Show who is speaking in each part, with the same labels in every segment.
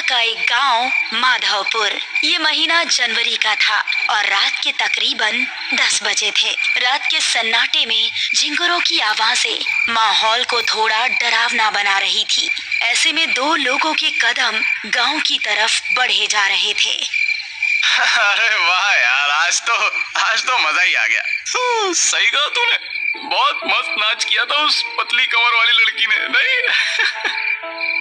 Speaker 1: का एक गांव माधवपुर। ये महीना जनवरी का था और रात के तकरीबन 10 बजे थे। रात के सन्नाटे में झिंगुरों की आवाजें माहौल को थोड़ा डरावना बना रही थी। ऐसे में दो लोगों के कदम गांव की तरफ बढ़े जा रहे थे।
Speaker 2: अरे वाह यार, आज तो मजा ही आ गया। सही कहा तूने, बहुत मस्त नाच किया था उस पतली कमर वाली लड़की ने, नहीं?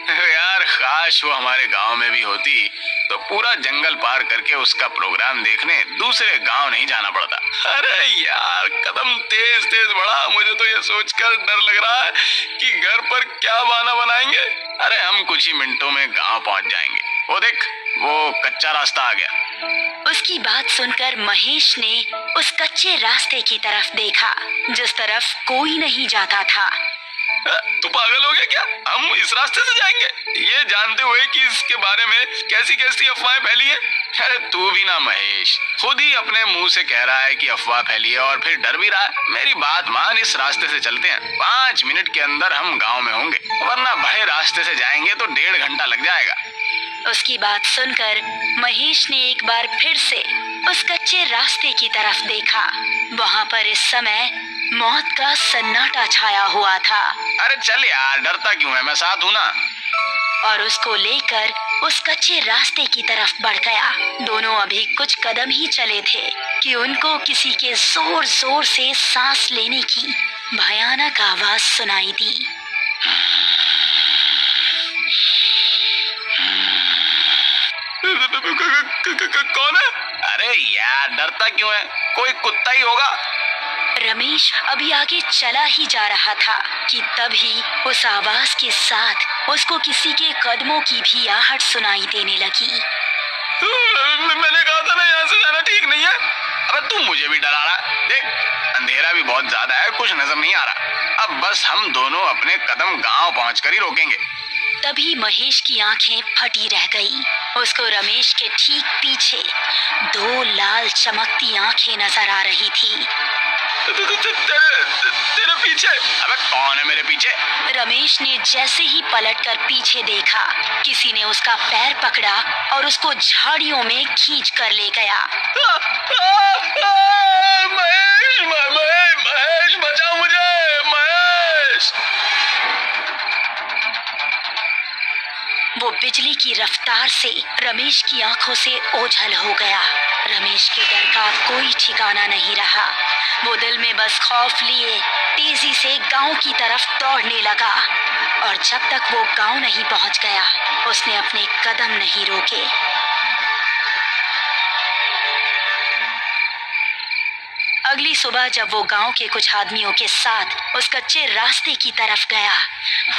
Speaker 2: यार काश वो हमारे गांव में भी होती तो पूरा जंगल पार करके उसका प्रोग्राम देखने दूसरे गांव नहीं जाना पड़ता। अरे यार कदम तेज तेज बढ़ा, मुझे तो ये सोचकर डर लग रहा है कि घर पर क्या बहाना बनाएंगे। अरे हम कुछ ही मिनटों में गांव पहुंच जाएंगे। वो देख, वो कच्चा रास्ता आ गया।
Speaker 1: उसकी बात सुनकर महेश ने उस कच्चे रास्ते की तरफ देखा जिस तरफ कोई नहीं जाता था।
Speaker 2: तू पागल हो गया क्या? हम इस रास्ते से जाएंगे ये जानते हुए कि इसके बारे में कैसी कैसी अफवाहें फैली हैं। अरे तू भी ना महेश, खुद ही अपने मुंह से कह रहा है कि अफवाह फैली है और फिर डर भी रहा है। मेरी बात मान, इस रास्ते से चलते हैं। 5 मिनट के अंदर हम गांव में होंगे, वरना बड़े रास्ते से जाएंगे तो 1.5 घंटा लग जाएगा।
Speaker 1: उसकी बात सुनकर महेश ने एक बार फिर से उस कच्चे रास्ते की तरफ देखा। वहाँ पर इस समय मौत का सन्नाटा छाया हुआ था।
Speaker 2: अरे चल यार, डरता क्यों है, मैं साथ हूँ ना।
Speaker 1: और उसको लेकर उस कच्चे रास्ते की तरफ बढ़ गया। दोनों अभी कुछ कदम ही चले थे कि उनको किसी के जोर जोर से सांस लेने की भयानक आवाज सुनाई दी।
Speaker 2: कौन है? अरे यार डरता क्यों है, कोई कुत्ता ही होगा।
Speaker 1: रमेश अभी आगे चला ही जा रहा था कि तभी उस आवाज के साथ उसको किसी के कदमों की भी आहट सुनाई देने लगी।
Speaker 2: मैंने कहा था ना, यहाँ से जाना ठीक नहीं है। अबे तू मुझे भी डरा रहा। देख, अंधेरा भी बहुत ज्यादा है, कुछ नजर नहीं आ रहा। अब बस हम दोनों अपने कदम गांव पहुंचकर ही रोकेंगे।
Speaker 1: तभी महेश की आंखें फटी रह गई। उसको रमेश के ठीक पीछे 2 लाल चमकती आंखें नजर आ रही थी।
Speaker 2: तेरे पीछे? अबे कौन है मेरे पीछे? रमेश
Speaker 1: ने जैसे ही पलटकर पीछे देखा, किसी ने उसका पैर पकड़ा और उसको झाड़ियों में खींच कर ले गया।
Speaker 2: महेश बचाओ मुझे, महेश।
Speaker 1: वो बिजली की रफ्तार से रमेश की आंखों से ओझल हो गया। रमेश के डर का कोई ठिकाना नहीं रहा। वो दिल में बस खौफ लिए तेजी से गांव की तरफ दौड़ने लगा और जब तक वो गांव नहीं पहुंच गया, उसने अपने कदम नहीं रोके। अगली सुबह जब वो गांव के कुछ आदमियों के साथ उस कच्चे रास्ते की तरफ गया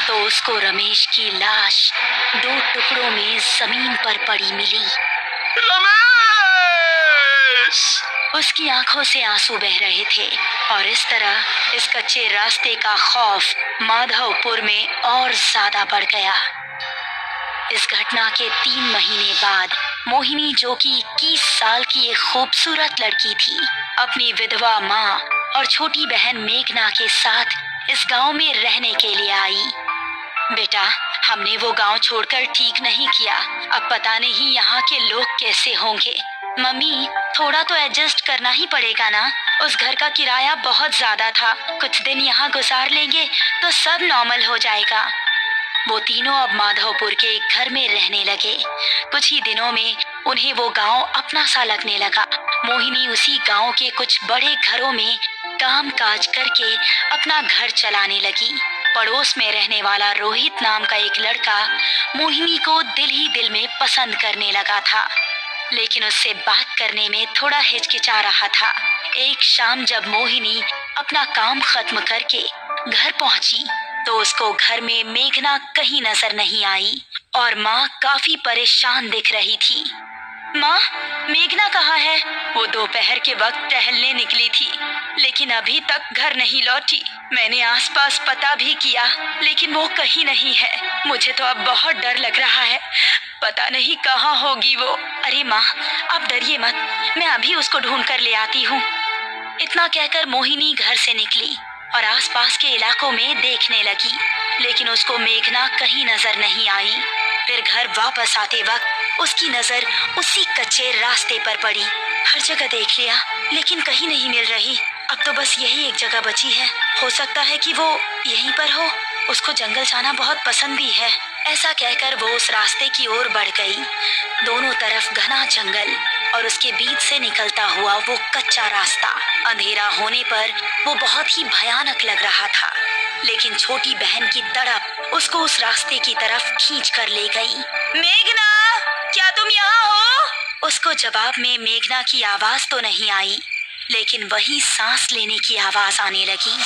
Speaker 1: तो उसको रमेश की लाश 2 टुकड़ों में जमीन पर पड़ी मिली।
Speaker 2: रमेश!
Speaker 1: उसकी आंखों से आंसू बह रहे थे और इस तरह इस कच्चे रास्ते का खौफ माधवपुर में और ज्यादा बढ़ गया। इस घटना के 3 महीने बाद मोहिनी, जो कि 21 साल की एक खूबसूरत लड़की थी, अपनी विधवा माँ और छोटी बहन मेघना के साथ इस गांव में रहने के लिए आई। बेटा, हमने वो गांव छोड़कर ठीक नहीं किया। अब पता नहीं यहाँ के लोग कैसे होंगे। मम्मी, थोड़ा तो एडजस्ट करना ही पड़ेगा ना। उस घर का किराया बहुत ज्यादा था। कुछ दिन यहाँ गुजार लेंगे तो सब नॉर्मल हो जाएगा। वो तीनों अब माधवपुर के एक घर में रहने लगे। कुछ ही दिनों में उन्हें वो गांव अपना सा लगने लगा। मोहिनी उसी गांव के कुछ बड़े घरों में काम काज करके अपना घर चलाने लगी। पड़ोस में रहने वाला रोहित नाम का एक लड़का मोहिनी को दिल ही दिल में पसंद करने लगा था, लेकिन उससे बात करने में थोड़ा हिचकिचा रहा था। एक शाम जब मोहिनी अपना काम खत्म करके घर पहुंची तो उसको घर में मेघना कहीं नजर नहीं आई और माँ काफी परेशान दिख रही थी। माँ, मेघना कहाँ है? वो दोपहर के वक्त टहलने निकली थी, लेकिन अभी तक घर नहीं लौटी। मैंने आसपास पता भी किया, लेकिन वो कहीं नहीं है। मुझे तो अब बहुत डर लग रहा है, पता नहीं कहाँ होगी वो। अरे माँ, आप डरिए मत, मैं अभी उसको ढूंढ कर ले आती हूँ। इतना कहकर मोहिनी घर से निकली और आसपास के इलाकों में देखने लगी, लेकिन उसको मेघना कहीं नजर नहीं आई। फिर घर वापस आते वक्त उसकी नजर उसी कच्चे रास्ते पर पड़ी। हर जगह देख लिया लेकिन कहीं नहीं मिल रही। अब तो बस यही एक जगह बची है, हो सकता है कि वो यहीं पर हो। उसको जंगल जाना बहुत पसंद भी है। ऐसा कहकर वो उस रास्ते की ओर बढ़ गई। दोनों तरफ घना जंगल और उसके बीच से निकलता हुआ वो कच्चा रास्ता। अंधेरा होने पर वो बहुत ही भयानक लग रहा था, लेकिन छोटी बहन की तड़प उसको उस रास्ते की तरफ खींच कर ले गई। मेघना, क्या तुम यहाँ हो? उसको जवाब में मेघना की आवाज तो नहीं आई, लेकिन वही सांस लेने की आवाज आने लगी।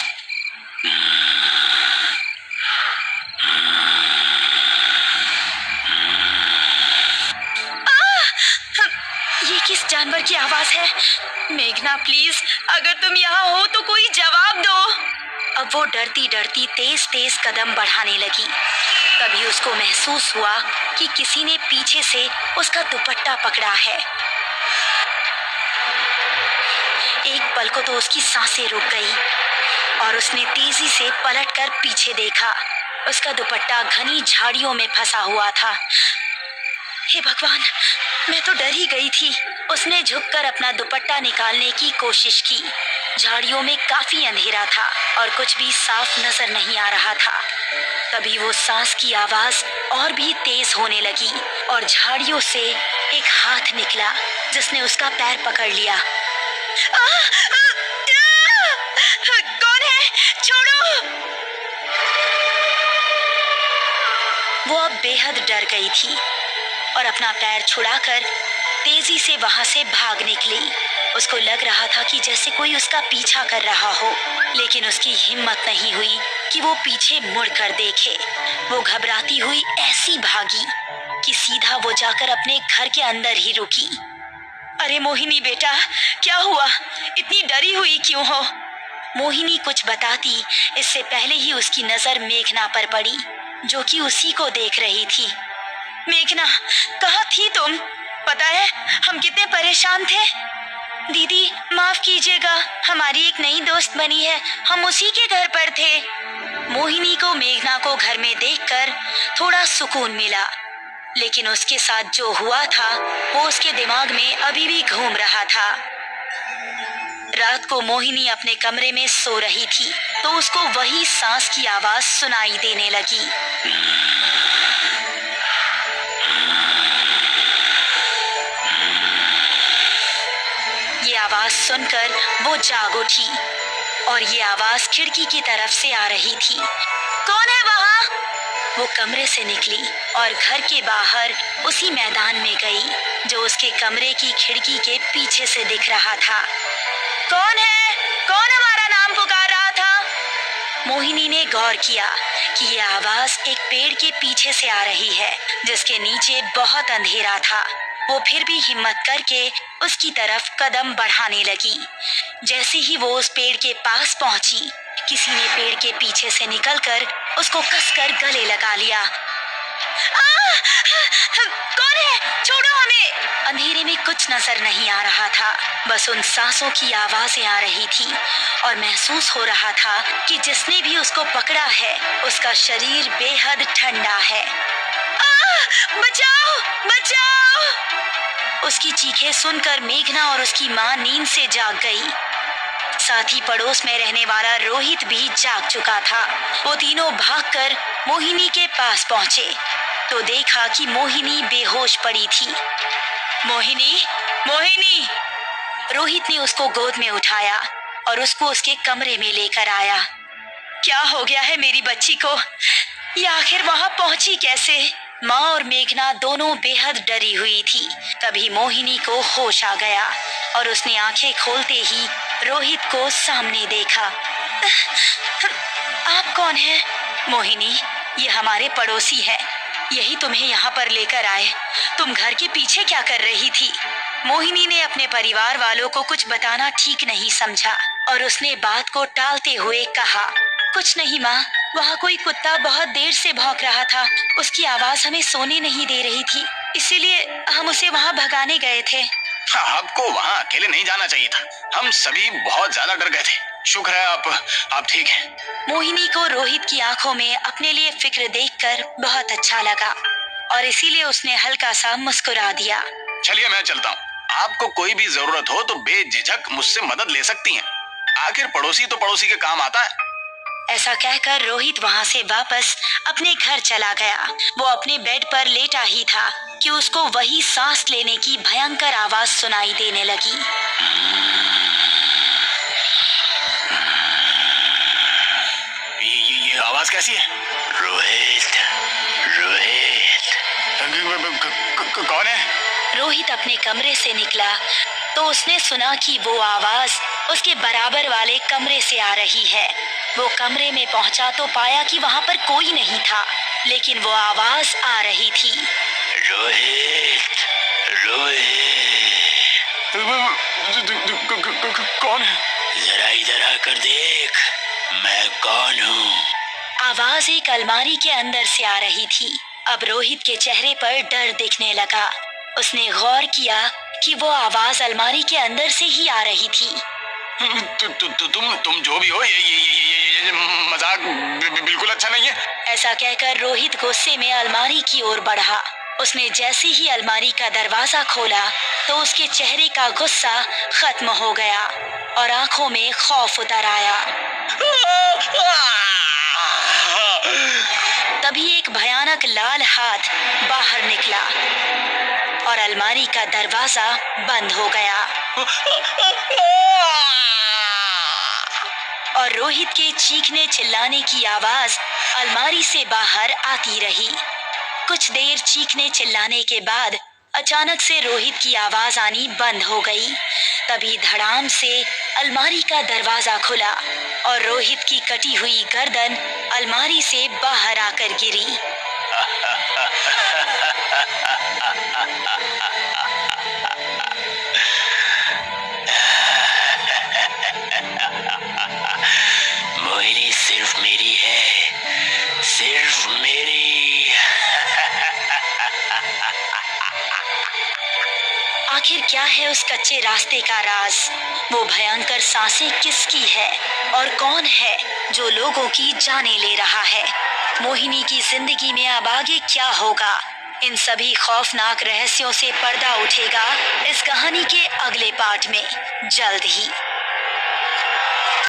Speaker 1: ये किस जानवर की आवाज है? मेघना प्लीज, अगर तुम यहाँ हो तो कोई जवाब दो। अब वो डरती डरती तेज तेज कदम बढ़ाने लगी। तभी उसको महसूस हुआ कि किसी ने पीछे से उसका दुपट्टा पकड़ा है। एक पल को तो उसकी सांसें रुक गई और उसने तेजी से पलटकर पीछे देखा। उसका दुपट्टा घनी झाड़ियों में फंसा हुआ था। हे भगवान, मैं तो डर ही गई थी। उसने झुककर अपना दुपट्टा निकालने की कोशिश की। झाड़ियों में काफी अंधेरा था और कुछ भी साफ नजर नहीं आ रहा था। तभी वो सांस की आवाज और भी तेज होने लगी और झाड़ियों से एक हाथ निकला जिसने उसका पैर पकड़ लिया। कौन है? छोड़ो! वो अब बेहद डर गई थी और अपना पैर छुड़ाकर तेजी से वहां से भाग निकली। उसको लग रहा था कि जैसे कोई उसका पीछा कर रहा हो, लेकिन उसकी हिम्मत नहीं हुई कि वो पीछे मुड़कर देखे। वो घबराती हुई ऐसी भागी कि सीधा वो जाकर अपने घर के अंदर ही रुकी। अरे मोहिनी बेटा, क्या हुआ? इतनी डरी हुई क्यों हो? मोहिनी कुछ बताती इससे पहले ही उसकी नजर मेघना पर पड़ी, जो कि उसी को देख रही थी। मेघना, कहाँ थी तुम? पता है हम कितने परेशान थे। दीदी माफ कीजिएगा, हमारी एक नई दोस्त बनी है, हम उसी के घर पर थे। मोहिनी को मेघना को घर में देखकर थोड़ा सुकून मिला, लेकिन उसके साथ जो हुआ था वो उसके दिमाग में अभी भी घूम रहा था। रात को मोहिनी अपने कमरे में सो रही थी तो उसको वही सांस की आवाज सुनाई देने लगी। ये आवाज सुनकर वो जाग उठी और ये आवाज खिड़की की तरफ से आ रही थी। कौन है वहाँ? वो कमरे से निकली और घर के बाहर उसी मैदान में गई जो उसके कमरे की खिड़की के पीछे से दिख रहा था। कौन है? कौन हमारा नाम पुकार रहा था? मोहिनी ने गौर किया कि ये आवाज एक पेड़ के पीछे से आ रही है जिसके नीचे बहुत अंधेरा था। वो फिर भी हिम्मत करके उसकी तरफ कदम बढ़ाने लगी। जैसे ही वो उस पेड़ के पास पहुंची, किसी ने पेड़ के पीछे से निकलकर उसको कसकर गले लगा लिया। कौन है? छोड़ो हमें! अंधेरे में कुछ नजर नहीं आ रहा था, बस उन सांसों की आवाजें आ रही थी और महसूस हो रहा था कि जिसने भी उसको पकड़ा है उसका शरीर बेहद ठंडा है। बचाओ! बचाओ! उसकी चीखें सुनकर मेघना और उसकी माँ नींद से जाग गई। साथ ही पड़ोस में रहने वाला रोहित भी जाग चुका था। वो तीनों भागकर मोहिनी के पास पहुंचे तो देखा कि मोहिनी बेहोश पड़ी थी। मोहिनी, मोहिनी! रोहित ने उसको गोद में उठाया और उसको उसके कमरे में लेकर आया। क्या हो गया है मेरी बच्ची को? ये आखिर वहां पहुंची कैसे? माँ और मेघना दोनों बेहद डरी हुई थी। तभी मोहिनी को होश आ गया और उसने आंखें खोलते ही रोहित को सामने देखा। आप कौन हैं? मोहिनी, ये हमारे पड़ोसी है, यही तुम्हें यहाँ पर लेकर आए। तुम घर के पीछे क्या कर रही थी? मोहिनी ने अपने परिवार वालों को कुछ बताना ठीक नहीं समझा और उसने बात को टालते हुए कहा, कुछ नहीं माँ, वहाँ कोई कुत्ता बहुत देर से भौंक रहा था। उसकी आवाज हमें सोने नहीं दे रही थी, इसीलिए हम उसे वहाँ भगाने गए थे।
Speaker 2: आपको वहाँ अकेले नहीं जाना चाहिए था, हम सभी बहुत ज्यादा डर गए थे। शुक्र है आप ठीक हैं।
Speaker 1: मोहिनी को रोहित की आंखों में अपने लिए फिक्र देखकर बहुत अच्छा लगा। और इसीलिए उसने हल्का सा मुस्कुरा दिया।
Speaker 2: चलिए मैं चलता हूँ। आपको कोई भी जरूरत हो तो बेझिझक मुझसे मदद ले सकती हैं। आखिर पड़ोसी तो पड़ोसी के काम आता है।
Speaker 1: ऐसा कहकर रोहित वहां से वापस अपने घर चला गया। वो अपने बेड पर लेटा ही था कि उसको वही सांस लेने की भयंकर आवाज सुनाई देने लगी।
Speaker 2: ये आवाज कैसी है? रोहित, रोहित। कौन है?
Speaker 1: रोहित अपने कमरे से निकला तो उसने सुना कि वो आवाज उसके बराबर वाले कमरे से आ रही है। वो कमरे में पहुंचा तो पाया कि वहां पर कोई नहीं था, लेकिन वो आवाज आ रही थी।
Speaker 2: रोहित, रोहित। कौन है? जरा इधर आकर देख, मैं कौन हूँ?
Speaker 1: आवाज एक अलमारी के अंदर से आ रही थी। अब रोहित के चेहरे पर डर दिखने लगा। उसने गौर किया कि वो आवाज अलमारी के अंदर से ही आ रही थी।
Speaker 2: तुम जो भी हो, ये मजाक बिल्कुल अच्छा नहीं है।
Speaker 1: ऐसा कहकर रोहित गुस्से में अलमारी की ओर बढ़ा। उसने जैसे ही अलमारी का दरवाजा खोला तो उसके चेहरे का गुस्सा खत्म हो गया और आंखों में खौफ उतर आया। तभी एक भयानक लाल हाथ बाहर निकला और अलमारी का दरवाजा बंद हो गया और रोहित के चीखने चिल्लाने की आवाज अलमारी से बाहर आती रही। कुछ देर चीखने चिल्लाने के बाद अचानक से रोहित की आवाज आनी बंद हो गई। तभी धड़ाम से अलमारी का दरवाजा खुला और रोहित की कटी हुई गर्दन अलमारी से बाहर आकर गिरी।
Speaker 2: मोहिनी सिर्फ मेरी है, सिर्फ मेरी।
Speaker 1: आखिर क्या है उस कच्चे रास्ते का राज? वो भयंकर सांसें किसकी है और कौन है जो लोगों की जानें ले रहा है? मोहिनी की जिंदगी में अब आगे क्या होगा? इन सभी खौफनाक रहस्यों से पर्दा उठेगा इस कहानी के अगले पार्ट में जल्द ही।